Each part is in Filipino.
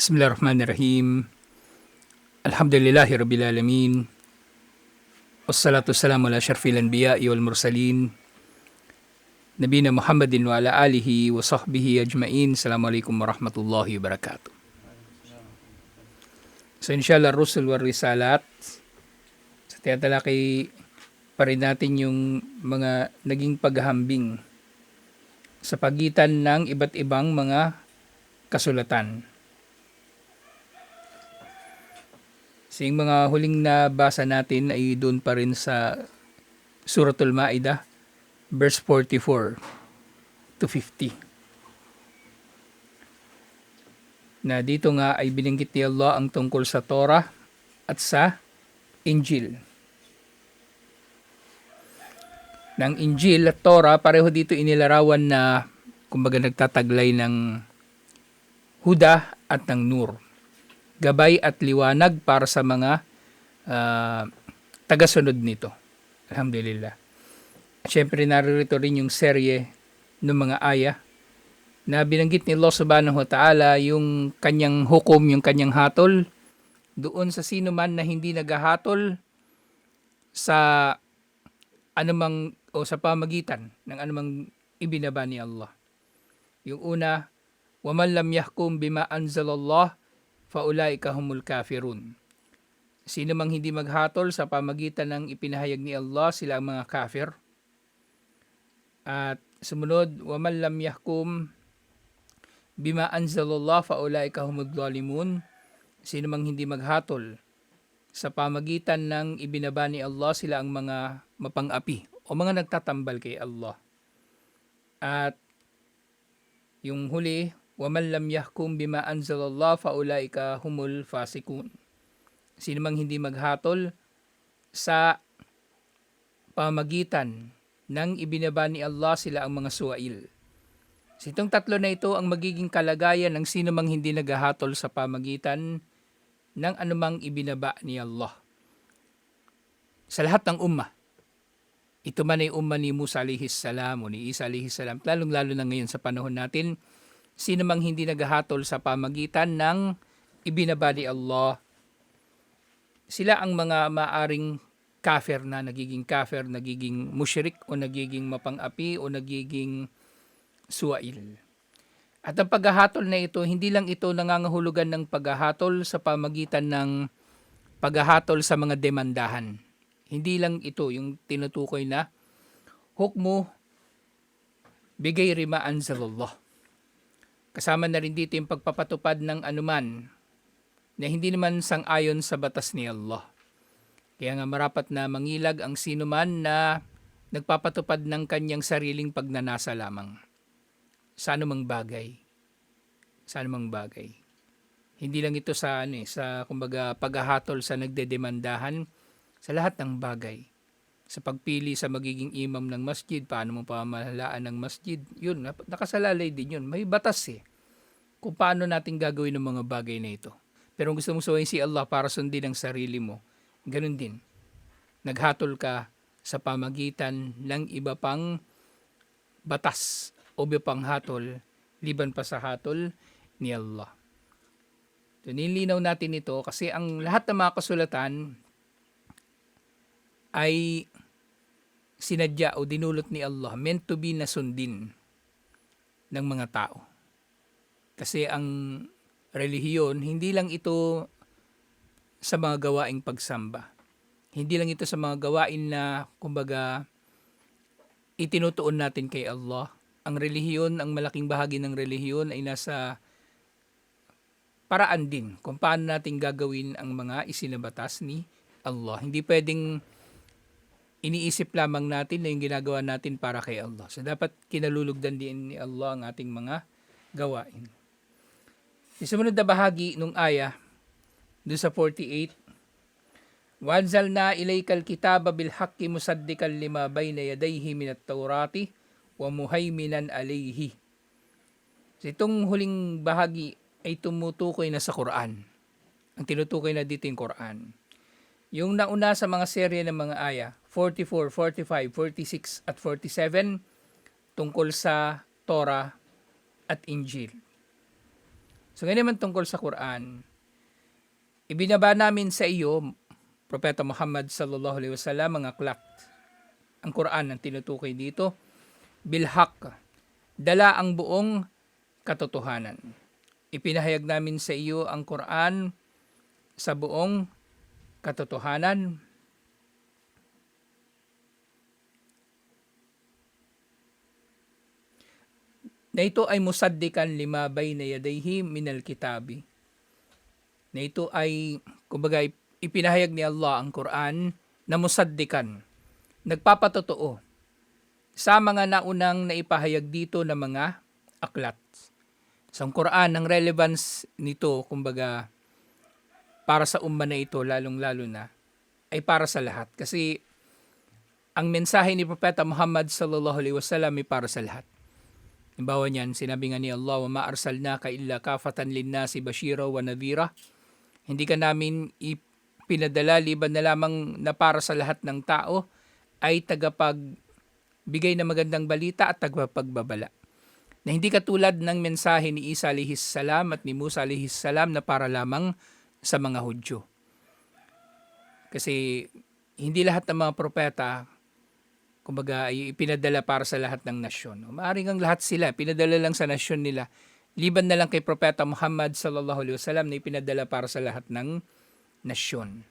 Bismillahirrahmanirrahim. Alhamdulillahi Rabbil Alamin. Wassalatu wassalamu ala syarfil anbiya'i wal mursalin. Nabina Muhammadin wa ala alihi wa sahbihi ajma'in. Assalamualaikum warahmatullahi wabarakatuh. So inshallah Rusul wa Risalat. Sa tiyatalaki pa rin natin yung mga naging paghahambing sa pagitan ng iba't ibang mga kasulatan. So yung mga huling nabasa natin ay doon pa rin sa Suratul Ma'idah, verse 44 to 50. Na dito nga ay binanggit ni Allah ang tungkol sa Torah at sa Injil. Ng Injil at Torah, pareho dito inilarawan na kumbaga nagtataglay ng huda at ng nur. Gabay at liwanag para sa mga tagasunod nito. Alhamdulillah. Siyempre narito rin yung serye ng mga aya na binanggit ni Allah subhanahu wa ta'ala yung kanyang hukom, yung kanyang hatol doon sa sino man na hindi naghahatol sa anumang o sa pamagitan ng anumang ibinaba ni Allah. Yung una, وَمَنْ لَمْ يَحْكُمْ بِمَا أَنْزَلَ اللَّهُ فَأُولَٰئِكَ هُمُ الْكَافِرُونَ. Sino mang hindi maghatol sa pamagitan ng ipinahayag ni Allah, sila ang mga kafir. At sumunod, وَمَنْ لَمْ يَحْكُمْ بِمَا أَنْزَلَ اللَّهُ فَأُولَٰئِكَ هُمُ الظَّالِمُونَ. Sino mang hindi maghatol sa pamagitan ng ibinaba ni Allah, sila ang mga mapang-api o mga nagtatambal kay Allah. At yung huli, وَمَنْ لَمْ يَحْكُمْ بِمَا أَنْزَلَ اللَّهُ فَأُولَٰئِكَ هُمُ الْفَاسِقُونَ. Sino mang hindi maghatol sa pamagitan ng ibinaba ni Allah, sila ang mga suwail. So itong tatlo na ito ang magiging kalagayan ng sino mang hindi naghahatol sa pamagitan ng anumang ibinaba ni Allah. Sa lahat ng ummah. Ito man ay ummah ni Musa alayhis salam o ni Isa alayhis salam, lalong-lalo na ngayon sa panahon natin, sino mang hindi naghahatol sa pamagitan ng ibinaba ni Allah, sila ang mga maaring kafir na nagiging kafir, nagiging musyrik o nagiging mapang-api o nagiging suwail. At ang paghahatol na ito, hindi lang ito nangangahulugan ng paghahatol sa pamagitan ng paghahatol sa mga demandahan. Hindi lang ito yung tinutukoy na hukmo bigay rima anzalallah. Kasama na rin dito yung pagpapatupad ng anuman na hindi naman sang-ayon sa batas ni Allah. Kaya nga marapat na mangilag ang sino man na nagpapatupad ng kanyang sariling pagnanasa lamang. Sa anumang bagay. Sa anumang bagay. Hindi lang ito sa kumbaga paghahatol sa nagdedemandahan, sa lahat ng bagay. Sa pagpili sa magiging imam ng masjid, paano mo pamahalaan ng masjid, yun, nakasalalay din yun. May batas kung paano natin gagawin ng mga bagay na ito. Pero kung gusto mong suwayin si Allah para sundin ang sarili mo, ganun din. Naghatol ka sa pamagitan ng iba pang batas o iba pang hatol, liban pa sa hatol ni Allah. So, nilinaw natin ito kasi ang lahat ng mga kasulatan ay sinadya o dinulot ni Allah, meant to be nasundin ng mga tao. Kasi ang relihiyon, hindi lang ito sa mga gawaing pagsamba. Hindi lang ito sa mga gawain na, kumbaga, itinutuon natin kay Allah. Ang relihiyon, ang malaking bahagi ng relihiyon ay nasa paraan din kung paano natin gagawin ang mga isinabatas ni Allah. Hindi pwedeng iniisip lamang natin na yung ginagawa natin para kay Allah. So, dapat kinalulugdan din ni Allah ang ating mga gawain. Sumunod na bahagi nung aya, doon sa 48, وَأَنْزَلْنَا إِلَيْكَ الْكِتَابَ بِالْحَقِّ مُصَدِّقًا لِمَا بَيْنَ يَدَيْهِ مِنَ التَّوْرَاةِ وَمُهَيْمِنًا عَلَيْهِ. So, itong huling bahagi ay tumutukoy na sa Quran. Ang tinutukoy na dito yung Quran. Yung nauna sa mga serye ng mga aya, 44, 45, 46, at 47, tungkol sa Torah at Injil. So ganyan naman tungkol sa Quran. Ibinaba namin sa iyo, Propeta Muhammad sallallahu alaihi wasallam, ang aklat. Ang Quran ang tinutukoy dito, bilhaq, dala ang buong katotohanan. Ipinahayag namin sa iyo ang Quran sa buong katotohanan. Na ito ay musaddikan lima bayna yadayhi minal kitabi. Na ito ay, kumbaga, ipinahayag ni Allah ang Quran na musaddikan, nagpapatotoo sa mga naunang naipahayag dito na mga aklat. So ang Quran, ang relevance nito, kumbaga, para sa umma na ito, lalong-lalo na, ay para sa lahat. Kasi ang mensahe ni Propeta Muhammad sallallahu alaihi wasallam ay para sa lahat. Halimbawa niyan, sinabi nga ni Allah, "Wa ma arsalnaka illa kafatan linnasi bashira wa nadhira." Hindi ka namin ipinadala liban na lamang na para sa lahat ng tao ay tagapagbigay ng magandang balita at tagapagbabala. Na hindi katulad ng mensahe ni Isa alayhis salam at ni Musa alayhis salam na para lamang sa mga Hudyo. Kasi hindi lahat ng mga propeta, kumbaga, ay ipinadala para sa lahat ng nasyon. Maaaring ang lahat sila, pinadala lang sa nasyon nila. Liban na lang kay Propeta Muhammad sallallahu alaihi wasallam na ipinadala para sa lahat ng nasyon.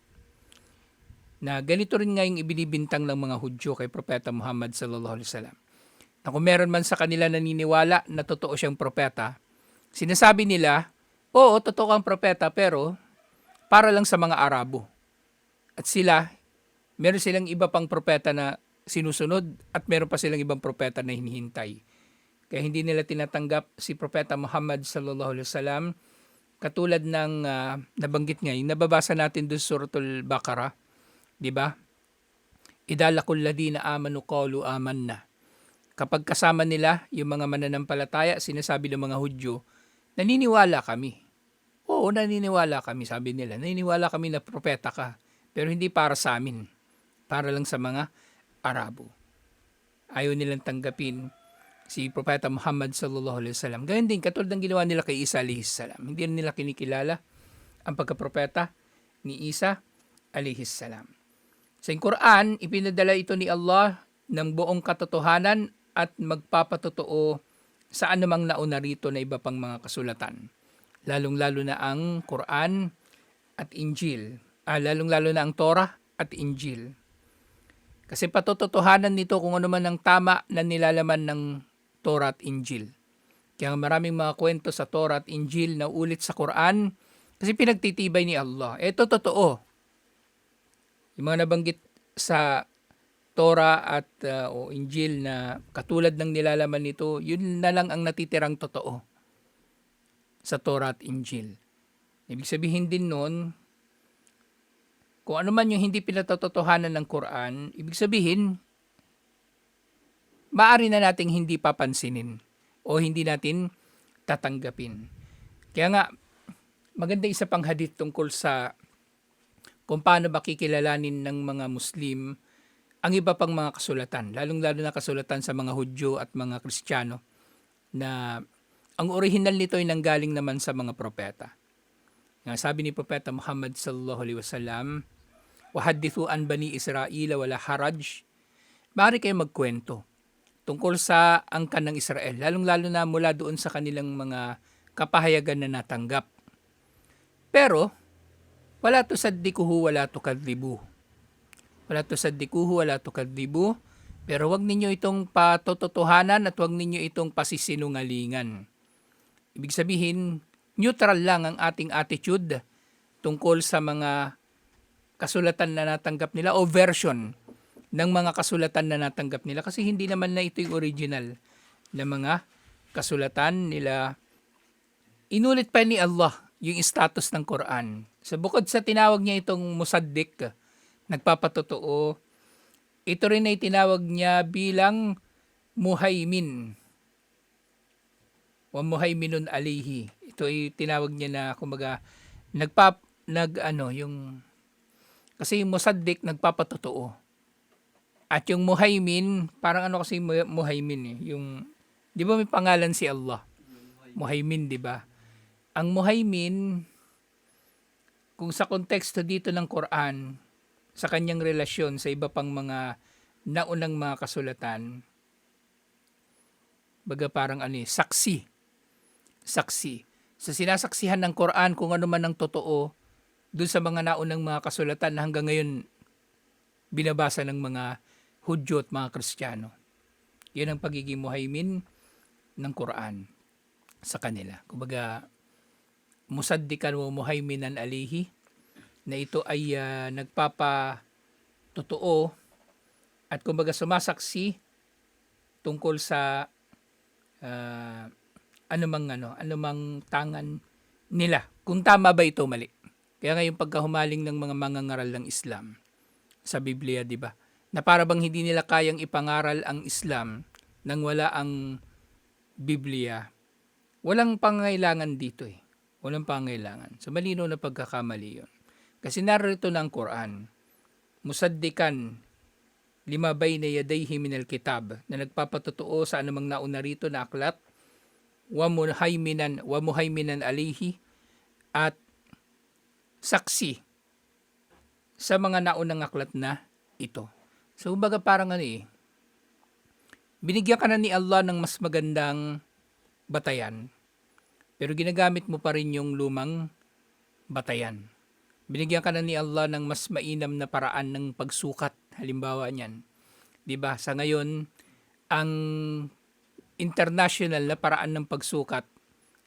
Na ganito rin nga yung ibinibintang ng mga Hudyo kay Propeta Muhammad sallallahu alaihi wasallam. Na kung meron man sa kanila naniniwala na totoo siyang propeta, sinasabi nila, oo, totoo kang propeta, pero para lang sa mga Arabo. At sila, meron silang iba pang propeta na sinusunod at meron pa silang ibang propeta na hinihintay. Kaya hindi nila tinatanggap si Propeta Muhammad sallallahu alaihi wasallam, katulad ng nabanggit nga, yung nababasa natin doon sa Suratul Baqarah, di ba? Idha laqul ladina amanu qalu amanna. Kapag kasama nila yung mga mananampalataya, sinasabi ng mga Hudyo, naniniwala kami. Oo, naniniwala kami, sabi nila. Naniniwala kami na propeta ka, pero hindi para sa amin. Para lang sa mga Arabo. Ayaw nilang tanggapin si Propeta Muhammad sallallahu alaihi wasallam. Ganyan din, katulad ng ginawa nila kay Isa alayhis salam. Hindi nila kinikilala ang pagkapropeta ni Isa alayhis salam. Sa Quran, ipinadala ito ni Allah ng buong katotohanan at magpapatotoo sa anumang nauna rito na iba pang mga kasulatan. Lalong-lalo na ang Quran at Injil. Lalong-lalo na ang Torah at Injil. Kasi patototohanan nito kung ano man ang tama na nilalaman ng Torah at Injil. Kaya maraming mga kwento sa Torah at Injil na ulit sa Quran kasi pinagtitibay ni Allah. Ito totoo. Yung mga nabanggit sa Torah at o Injil na katulad ng nilalaman nito, yun na lang ang natitirang totoo sa Torah at Injil. Ibig sabihin din nun, kung ano man yung hindi pinatotohanan ng Quran, ibig sabihin, maaari na nating hindi papansinin o hindi natin tatanggapin. Kaya nga, maganda isa pang hadith tungkol sa kung paano ba kikilalanin ng mga Muslim ang iba pang mga kasulatan, lalong-lalo na kasulatan sa mga Hudyo at mga Kristiyano, na ang orihinal nito ay nanggaling naman sa mga propeta. Nga sabi ni Propeta Muhammad sallallahu alaihi wasallam, "Wahadithu an bani Israel wala haraj." Maaari kayo magkwento tungkol sa angkan ng Israel, lalong-lalo na mula doon sa kanilang mga kapahayagan na natanggap. Pero, wala tusaddikuhu, wala tukadhibu. Wala tusaddikuhu, wala tukadhibu. Pero wag ninyo itong patototohanan at wag ninyo itong pasisinungalingan. Ibig sabihin, neutral lang ang ating attitude tungkol sa mga kasulatan na natanggap nila o version ng mga kasulatan na natanggap nila kasi hindi naman na ito yung original na mga kasulatan nila. Inulit pa ni Allah yung status ng Quran. So bukod sa tinawag niya itong musaddik, nagpapatotoo, ito rin ay tinawag niya bilang muhaimin. Wa muhaiminun alayhi. Ito ay tinawag niya na kumbaga kasi yung musaddik nagpapatotoo. At yung muhaimin, parang ano kasi muhaimin eh, yung 'di ba may pangalan si Allah? Muhaimin, 'di ba? Ang muhaymin, kung sa konteksto dito ng Quran, sa kanyang relasyon sa iba pang mga naunang mga kasulatan, baga parang saksi. Saksi. Sa sinasaksihan ng Quran kung ano man ang totoo dun sa mga naunang mga kasulatan na hanggang ngayon binabasa ng mga Hudyo at mga Kristiyano. Yan ang pagiging muhaymin ng Quran sa kanila. Kumbaga, musaddikan wa muhaiminan alihi, na ito ay nagpapatotoo at kumbaga sumasaksi tungkol sa anumang tangan nila. Kung tama ba ito, mali. Kaya ngayon pagkahumaling ng mga mangangaral ng Islam sa Biblia, di ba? Na para bang hindi nila kayang ipangaral ang Islam nang wala ang Biblia. Walang pangailangan dito eh. Walang pangailangan. So malino na pagkakamali yun. Kasi narito ng Quran, musaddikan lima bayna yadayhi minal kitab, na nagpapatotoo sa anumang nauna rito na aklat, wa muhaiminan alihi, at saksi sa mga naunang aklat na ito. So baga parang binigyan ka na ni Allah ng mas magandang batayan, pero ginagamit mo pa rin yung lumang batayan. Binigyan ka na ni Allah ng mas mainam na paraan ng pagsukat. Halimbawa niyan, 'di ba? Sa ngayon, ang international na paraan ng pagsukat,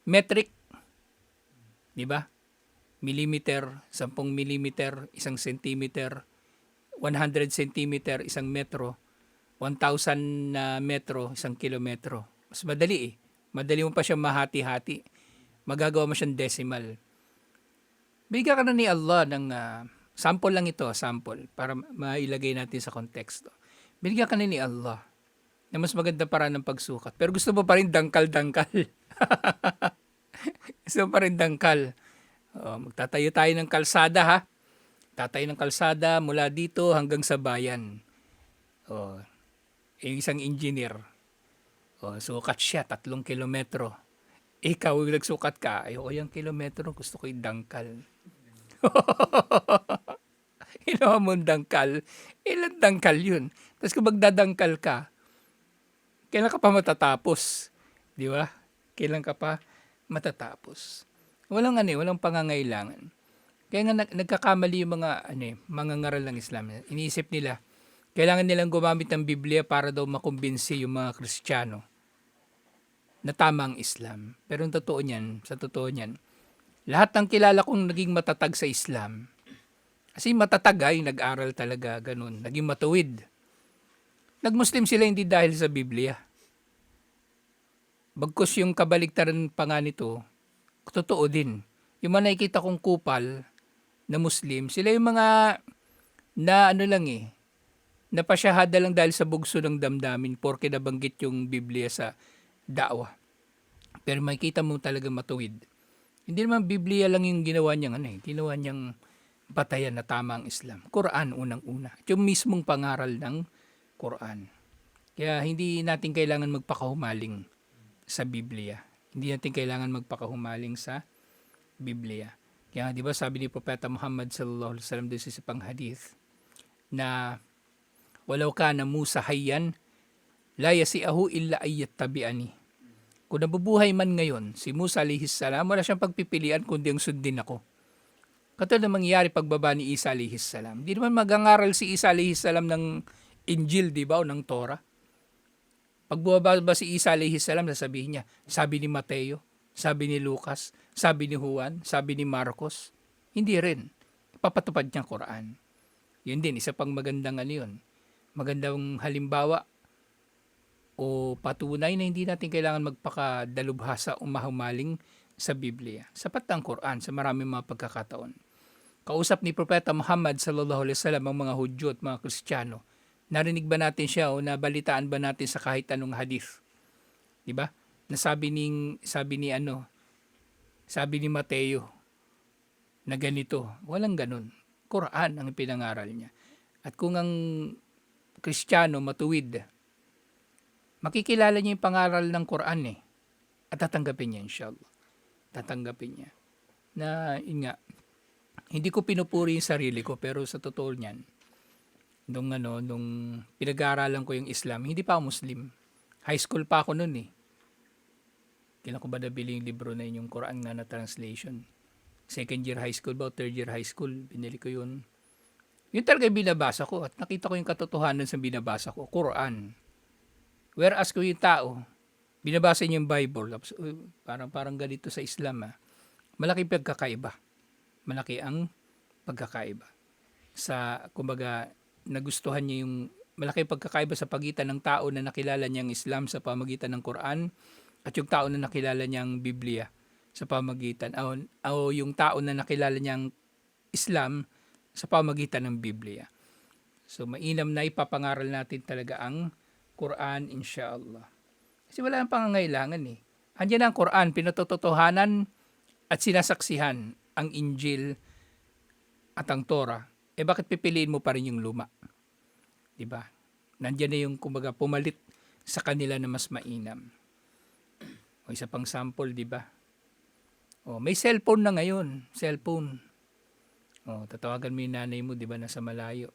metric, 'di ba? Millimeter, 10 millimeter, 1 centimeter, 100 centimeter, 1 metro, 1,000 na metro, 1 kilometro. Mas madali eh. Madali mo pa siya mahati-hati. Magagawa mo siyang decimal. Bigyan ka na ni Allah ng sample lang ito, sample, para mailagay natin sa konteksto. Binigyan ka na ni Allah na mas maganda paraan ng pagsukat. Pero gusto mo pa rin dangkal-dangkal. Gusto mo pa rin dangkal. Magtatayo tayo ng kalsada ha. Tatayo ng kalsada mula dito hanggang sa bayan. Yung isang engineer. Sukat siya, 3 kilometro. Ikaw, nagsukat ka, ayoko yung kilometro, gusto ko yung dangkal. Ginawa mong dangkal, ilan dangkal yun? Tapos kung magdadangkal ka, kailan ka pa matatapos? Di ba? Kailan ka pa matatapos? Walang pangangailangan. Kaya nga nagkakamali yung mga ngaral ng Islam. Iniisip nila, kailangan nilang gumamit ng Biblia para daw makumbinsi yung mga Kristiyano na tama ang Islam. Pero sa totoo niyan, lahat ng kilala kong naging matatag sa Islam, kasi matatag ay nag-aral talaga, ganun, naging matuwid. Nag-Muslim sila hindi dahil sa Biblia. Bagkus yung kabaliktaran pa nga nito, totoo din. Yung mga nakikita kong kupal na Muslim, sila yung mga na napasyahada lang dahil sa bugso ng damdamin porke nabanggit yung Biblia sa da'wah. Pero makikita mo talaga matuwid. Hindi naman Biblia lang yung ginawa niyang ginawa niyang batayan na tama ang Islam. Quran unang-una. Yung mismong pangaral ng Quran. Kaya hindi natin kailangan magpakahumaling sa Biblia. Hindi natin kailangan magpakahumaling sa Biblia. Kaya 'di ba sabi ni Propeta Muhammad sallallahu alaihi wasallam sa isang hadith na walau kana Musa hayyan la yasi'ahu illa ayyat tabi'ani. Kung nabubuhay man ngayon si Musa alayhis salam, wala siyang pagpipilian kundi ang sundin ako. Katulad na mangyayari pagbaba ni Isa alayhis salam. Di naman magangaral si Isa alayhis salam ng Injil, di ba, o ng Torah. Pagbaba ba si Isa alayhis salam, sasabihin niya, sabi ni Mateo, sabi ni Lucas, sabi ni Juan, sabi ni Marcos. Hindi rin. Papatupad niya Quran. Yun din, isa pang magandang yun. Magandang halimbawa o patunay na hindi natin kailangan magpakadalubhasa o mahumaling sa Biblia. Sapat ang Quran sa maraming mga pagkakataon. Kausap ni Propeta Muhammad sallallahu alaihi wasallam ang mga Hudyo at mga Kristiyano. Narinig ba natin siya o nabalitaan ba natin sa kahit anong hadith? 'Di ba? Sabi ni Mateo na ganito. Walang ganun. Quran ang pinangaral niya. At kung ang Kristiyano matuwid, makikilala niya yung pangaral ng Quran at tatanggapin niya inshallah. tatanggapin niya. Na, yun nga, hindi ko pinupuri yung sarili ko, pero sa totoo niyan, nung pinag-aaralan ko yung Islam, hindi pa ako Muslim. High school pa ako noon eh. Kailan ko ba nabili yung libro na yun, yung Quran nga na translation. Second year high school ba o third year high school, binili ko yun. Yun talaga yung binabasa ko at nakita ko yung katotohanan sa binabasa ko, Quran. Whereas ko yung tao, binabasa niya yung Bible, tapos, parang ganito sa Islam malaki pagkakaiba. Malaki ang pagkakaiba. Kumbaga, nagustuhan niya yung malaki pagkakaiba sa pagitan ng tao na nakilala niyang Islam sa pamagitan ng Quran at yung tao na nakilala niyang Biblia sa pamagitan o yung tao na nakilala niyang Islam sa pamagitan ng Biblia. So mainam na ipapangaral natin talaga ang Quran, inshallah. Kasi wala nang pangangailangan eh. Andiyan ang Quran, pinatotohanan at sinasaksihan ang Injil at ang Torah. Bakit pipiliin mo pa rin yung luma? Diba? Nandiyan na yung kumbaga pumalit sa kanila na mas mainam. O isa pang sample, diba? May cellphone na ngayon. Cellphone. Tatawagan mo yung nanay mo, diba, nasa malayo.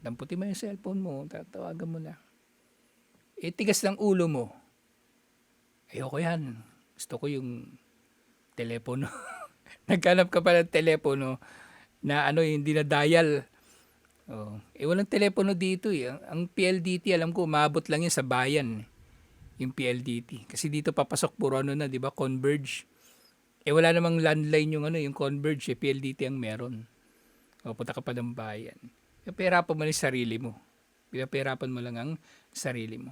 Damputin mo yung cellphone mo, tatawagan mo na. Tigas ng ulo mo. Ayoko yan. Gusto ko yung telepono. Naghanap ka pa ng telepono na hindi na dial. Walang telepono dito eh. Ang PLDT, alam ko, umabot lang yun sa bayan. Yung PLDT. Kasi dito papasok puro na, di ba? Converge. Wala namang landline yung Converge, PLDT ang meron. Punta ka pa ng bayan. Pahirapan mo lang yung sarili mo. Pahirapan mo lang ang sarili mo.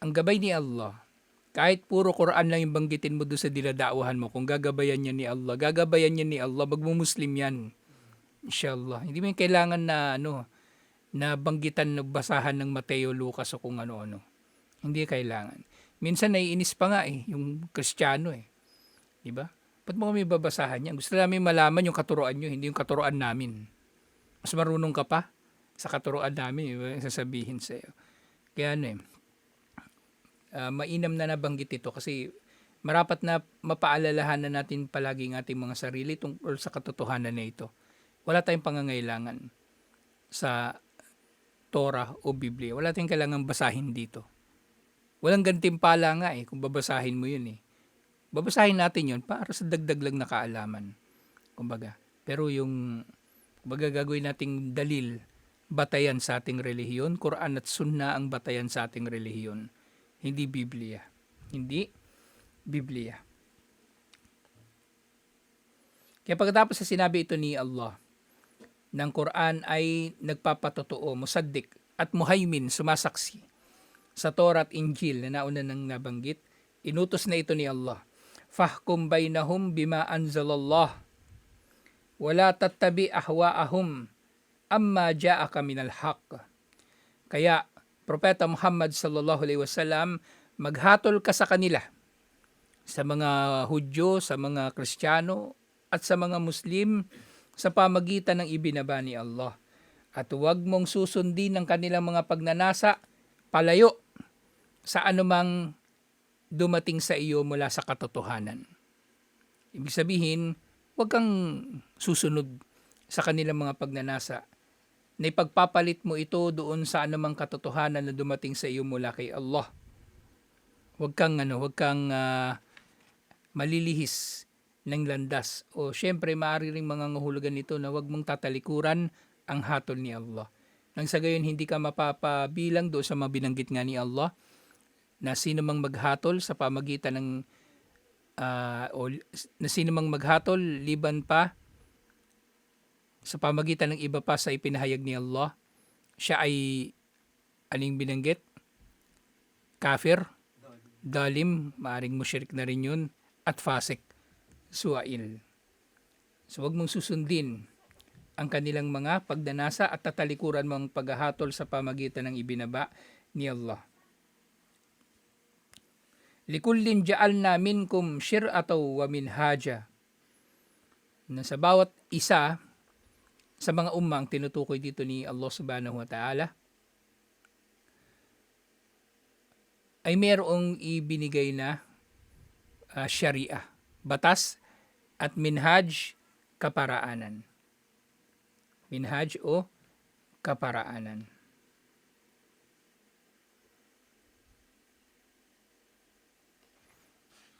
Ang gabay ni Allah, kahit puro Quran lang yung banggitin mo doon sa dinadauhan mo, kung gagabayan niya ni Allah, magmumuslim yan. Inshallah. Hindi mo yung kailangan na banggitan, basahan ng Mateo, Lucas o kung ano-ano. Hindi kailangan. Minsan naiinis pa nga yung Kristiyano Diba? Ba't mo kami babasahan yan? Gusto namin malaman yung katuroan nyo, hindi yung katuroan namin. Mas marunong ka pa sa katuroan namin, sasabihin sa'yo. Kaya mainam na nabanggit ito kasi marapat na mapaalalahan na natin palagi ng ating mga sarili tungkol sa katotohanan na ito. Wala tayong pangangailangan sa Torah o Biblia. Wala tayong kailangan basahin dito. Walang gantimpala nga kung babasahin mo yun Babasahin natin yun para sa dagdag lang na kaalaman. Kumbaga. Pero gagawin nating dalil, batayan sa ating relihiyon, Quran at Sunnah ang batayan sa ating relihiyon. Hindi Biblia. Hindi Biblia. Kaya pagkatapos sa sinabi ito ni Allah, ng Quran ay nagpapatotoo, musaddik at muhaymin, sumasaksi sa Torah at Injil na nauna nang nabanggit, inutos na ito ni Allah. Fahkum bainahum bima anzalallah wala tattabi ahwaahum amma ja'aka minal haqq. Kaya Propeta Muhammad sallallahu alaihi wasallam, maghatol ka sa kanila, sa mga Hudyo, sa mga Kristiyano at sa mga Muslim sa pamagitan ng ibinaba ni Allah. At huwag mong susundin ng kanilang mga pagnanasa palayo sa anumang dumating sa iyo mula sa katotohanan. Ibig sabihin, huwag kang susunod sa kanilang mga pagnanasa na ipagpapalit mo ito doon sa anumang katotohanan na dumating sa iyo mula kay Allah. Huwag kang malilihis ng landas. O syempre, maaari ring mga ngahulugan nito na huwag mong tatalikuran ang hatol ni Allah. Nang sa gayon, hindi ka mapapabilang doon sa mabinanggit nga ni Allah na sino mang maghatol sa pamagitan ng na sino mang maghatol liban pa sa pamagitan ng iba pa sa ipinahayag ni Allah, siya ay aning binanggit? Kafir, dalim, maaring musyrik na rin yun, at fasik, suwail. So huwag mong susundin ang kanilang mga pagdanasa at tatalikuran mong paghahatol sa pamagitan ng ibinaba ni Allah. Likullin ja'alna minkum shir'ataw wa minhaja. Na sa bawat isa sa mga ummang tinutukoy dito ni Allah subhanahu wa ta'ala ay mayroong ibinigay na sharia, batas, at minhaj, kaparaanan. Minhaj o kaparaanan.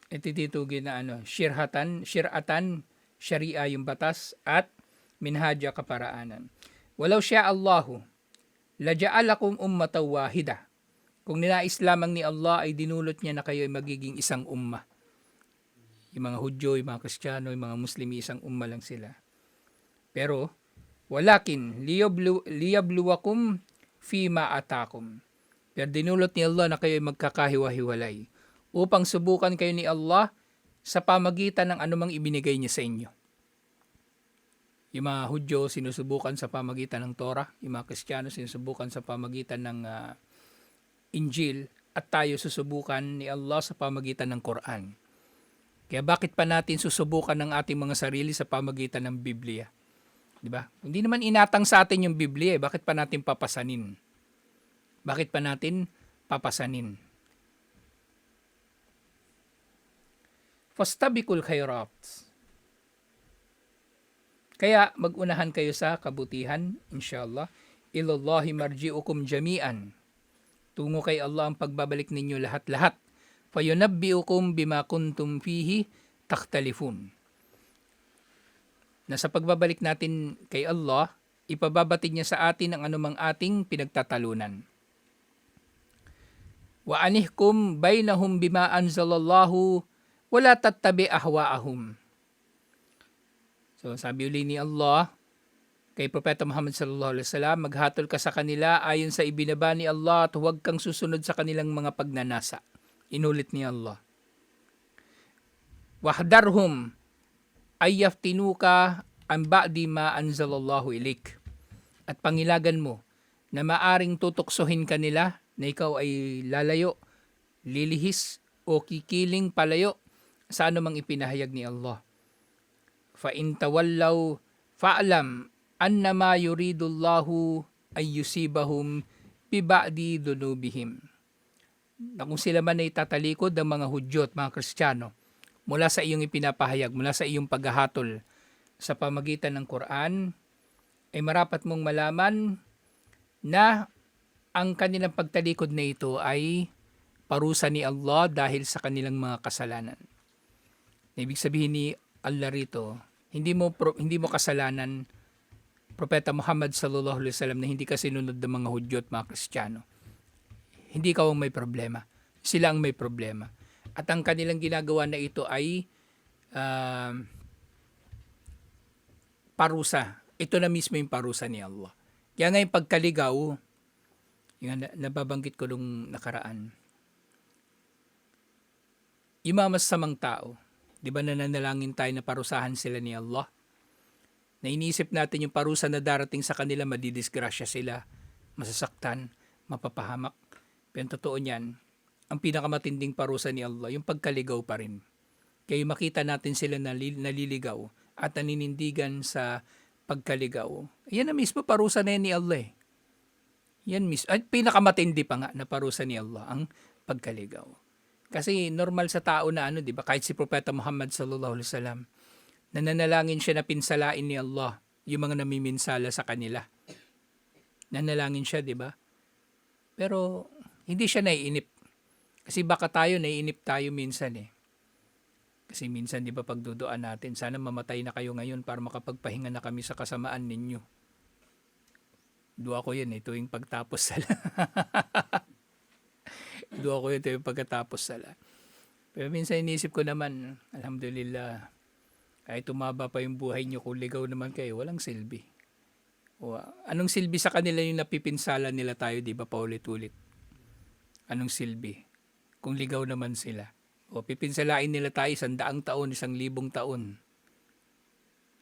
Ititugin na syiratan, syariah yung batas, at minhaja, kaparaanan. Walau sya Allahu, laja'alakum ummataw wahida. Kung ninais lamang ni Allah ay dinulot niya na kayo ay magiging isang umma. Yung mga Hudyo, yung mga Kristiyano, yung mga Muslimi, isang umma lang sila. Pero, walakin, liyabluwakum fima atakum. Pero dinulot ni Allah na kayo ay magkakahiwa-hiwalay upang subukan kayo ni Allah sa pamagitan ng anumang ibinigay niya sa inyo. Yung mga Hudyo, sinusubukan sa pamagitan ng Torah. Yung mga Kristiyano, sinusubukan sa pamagitan ng Injil. At tayo susubukan ni Allah sa pamagitan ng Quran. Kaya bakit pa natin susubukan ng ating mga sarili sa pamagitan ng Biblia? Diba? Hindi naman inatang sa atin yung Biblia. Bakit pa natin papasanin? Bakit pa natin papasanin? Fastabikul khairat. Kaya magunahan kayo sa kabutihan, inshallah. Ilallahi marji'ukum jami'an. Tungo kay Allah ang pagbabalik ninyo lahat-lahat. Fayunabbi'ukum bima kuntum fihi takhtalifun. Na sa pagbabalik natin kay Allah, ipababatid niya sa atin ang anumang ating pinagtatalunan. Wa anihkum bainahum bima anzalallahu wala tattabi ahwaahum. So sabi uli ni Allah kay Propeta Muhammad sallallahu alaihi wasallam, maghatol ka sa kanila ayon sa ibinaba ni Allah at huwag kang susunod sa kanilang mga pagnanasa. Inulit ni Allah. Wahdarhum ayyaftinuka an ba'di ma anzalallahu ilik. At pangilagan mo na maaring tutuksohin kanila na ikaw ay lalayo, lilihis o kikiling palayo sa anumang ipinahayag ni Allah. Fa in tawallaw fa'lam annama yuridullahu ay yusibahum bi ba'di dunubihim. Na kung sila man ay tatalikod ng mga Hudyo at mga Kristiyano mula sa iyong ipinapahayag, mula sa iyong paghahatol sa pamagitan ng Quran, ay marapat mong malaman na ang kanilang pagtalikod na ito ay parusa ni Allah dahil sa kanilang mga kasalanan. Ibig sabihin ni Allah rito, hindi mo kasalanan, Propeta Muhammad sallallahu alaihi wasallam, na hindi ka sinunod ng mga Hudyo at mga Kristiyano. Hindi ka ang may problema. Sila ang may problema. At ang kanilang ginagawa na ito ay parusa. Ito na mismo yung parusa ni Allah. Kaya ngayon pagkaligaw, yung nababanggit ko nung nakaraan, yung mga masasamang tao, di ba nananalangin tayo na parusahan sila ni Allah? Na iniisip natin yung parusa na darating sa kanila, madidisgrasya sila, masasaktan, mapapahamak. Pero totoo niyan, ang pinakamatinding parusa ni Allah, yung pagkaligaw pa rin. Kaya makita natin sila naliligaw at naninindigan sa pagkaligaw. Yan na mismo parusa na yan ni Allah eh. Yan mismo. At pinakamatindi pa nga na parusa ni Allah, ang pagkaligaw. Kasi normal sa tao na di ba, kahit si Propeta Muhammad sallallahu alaihi wasallam, nananalangin siya na pinsalain ni Allah yung mga namiminsala sa kanila. Nanalangin siya, di ba? Pero hindi siya naiinip. Kasi baka tayo naiinip tayo minsan eh. Kasi minsan, di ba, pagduduan natin, sana mamatay na kayo ngayon para makapagpahinga na kami sa kasamaan ninyo. Dua ko yun eh, tuwing pagtapos sala. Dua ko yun tuwing pagkatapos sala. Pero minsan inisip ko naman, alhamdulillah, kahit tumaba pa yung buhay nyo, kung ligaw naman kayo, walang silbi. O, anong silbi sa kanila yung napipinsala nila tayo, di ba, paulit-ulit? Anong silbi? Kung ligaw naman sila. O, pipinsalain nila tayo 100 taon, 1,000 taon.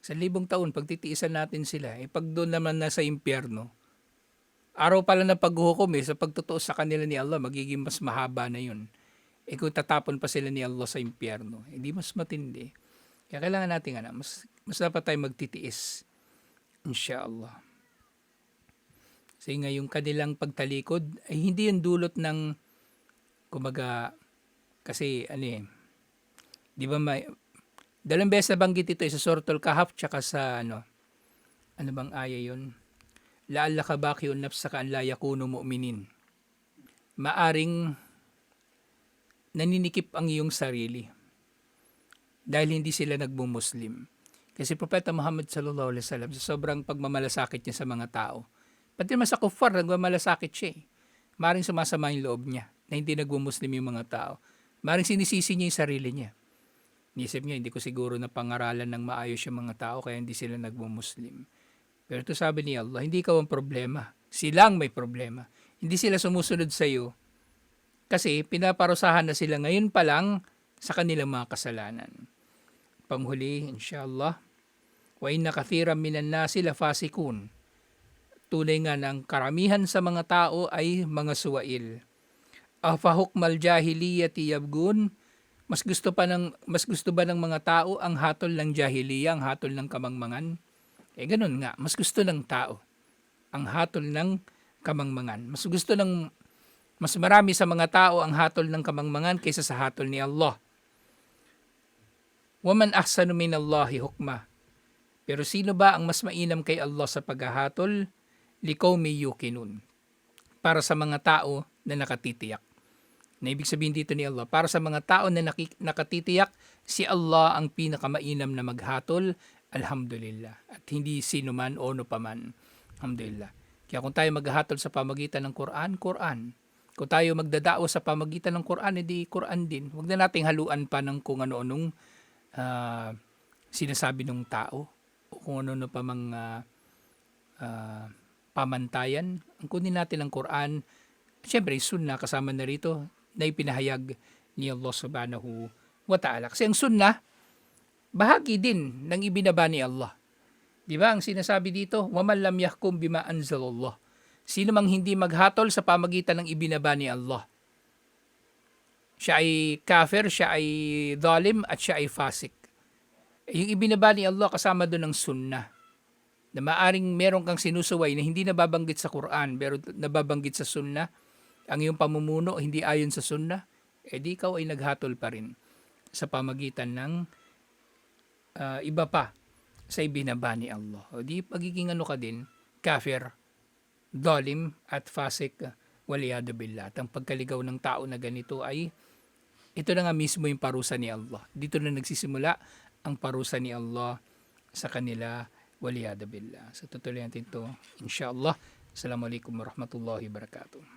1,000 taon, pagtitiisan natin sila. Pag doon naman nasa impyerno, araw pala ng paghuhukom sa pagtutuos sa kanila ni Allah, magiging mas mahaba na yun. Kung tatapon pa sila ni Allah sa impyerno, hindi mas matindi. Kaya kailangan natin mas dapat tayo magtitiis. Inshallah. Kasi nga yung kanilang pagtalikod ay hindi yung dulot ng kumbaga, kasi di ba Dalawang beses na banggit ito sa Suratul Kahf tsaka sa ano bang aya yun? La'allaka baqi'un nafsaka an la yakunu mu'minin. Maaring naninikip ang iyong sarili dahil hindi sila nagmumuslim. Kasi Propeta Muhammad sallallahu alaihi wasallam, sa sobrang pagmamalasakit niya sa mga tao, pati naman sa kuffar, nagmamalasakit siya eh. Maring sumasama yung loob niya na hindi nagmumuslim yung mga tao. Maring sinisisi niya yung sarili niya. Nisip niya, hindi ko siguro na pangaralan ng maayos yung mga tao kaya hindi sila nagmumuslim. Pero ito sabi ni Allah, hindi ikaw ang problema. Silang may problema. Hindi sila sumusunod sa iyo kasi pinaparusahan na sila ngayon pa lang sa kanilang mga kasalanan. Panghuli, inshallah, wa inna kathiran minan nasi la fasikun. Tunay nga ng karamihan sa mga tao ay mga suwail. Afa hukmal jahiliyati yabgun. Mas gusto ba ng mga tao ang hatol ng jahiliya, ang hatol ng kamangmangan? Ganun nga, mas gusto ng tao ang hatol ng kamangmangan. Mas marami sa mga tao ang hatol ng kamangmangan kaysa sa hatol ni Allah. Waman ahsanu minallahi hukma. Pero sino ba ang mas mainam kay Allah sa paghahatol? Liqaumi yuqinun. Para sa mga tao na nakatitiyak. Na ibig sabihin dito ni Allah, para sa mga tao na nakatitiyak, si Allah ang pinakamainam na maghatol, alhamdulillah. At hindi sino man o no paman, alhamdulillah. Kaya kung tayo maghatol sa pamagitan ng Quran, Quran. Kung tayo magdadao sa pamagitan ng Quran, edi Quran din. Huwag na nating haluan pa ng kung ano-anong sinasabi ng tao o kung ano-ano pa mga pamantayan. Ang kunin natin ang Quran, siyempre sunnah kasama na rito, na ipinahayag ni Allah subhanahu wa ta'ala. Kasi ang sunnah, bahagi din ng ibinaba ni Allah. Di ba? Ang sinasabi dito, وَمَنْ لَمْ يَحْكُمْ بِمَا أَنزَلَ اللَّهِ. Sino mang hindi maghatol sa pamagitan ng ibinaba ni Allah. Siya ay kafir, siya ay zalim, at siya ay fasik. Yung ibinaba ni Allah kasama doon ng sunnah. Na maaring meron kang sinusuway na hindi nababanggit sa Quran, pero nababanggit sa sunnah. Ang iyong pamumuno hindi ayon sa sunnah, di ikaw ay naghatol pa rin sa pamagitan ng iba pa sa ibinaba ni Allah. O di pagiging ka din, kafir, zalim at fasik, waliyadu billah. At ang pagkaligaw ng tao na ganito ay, ito na nga mismo yung parusa ni Allah. Dito na nagsisimula ang parusa ni Allah sa kanila, waliyadu billah. So tutuloy natin ito, inshallah. Assalamualaikum warahmatullahi wabarakatuh.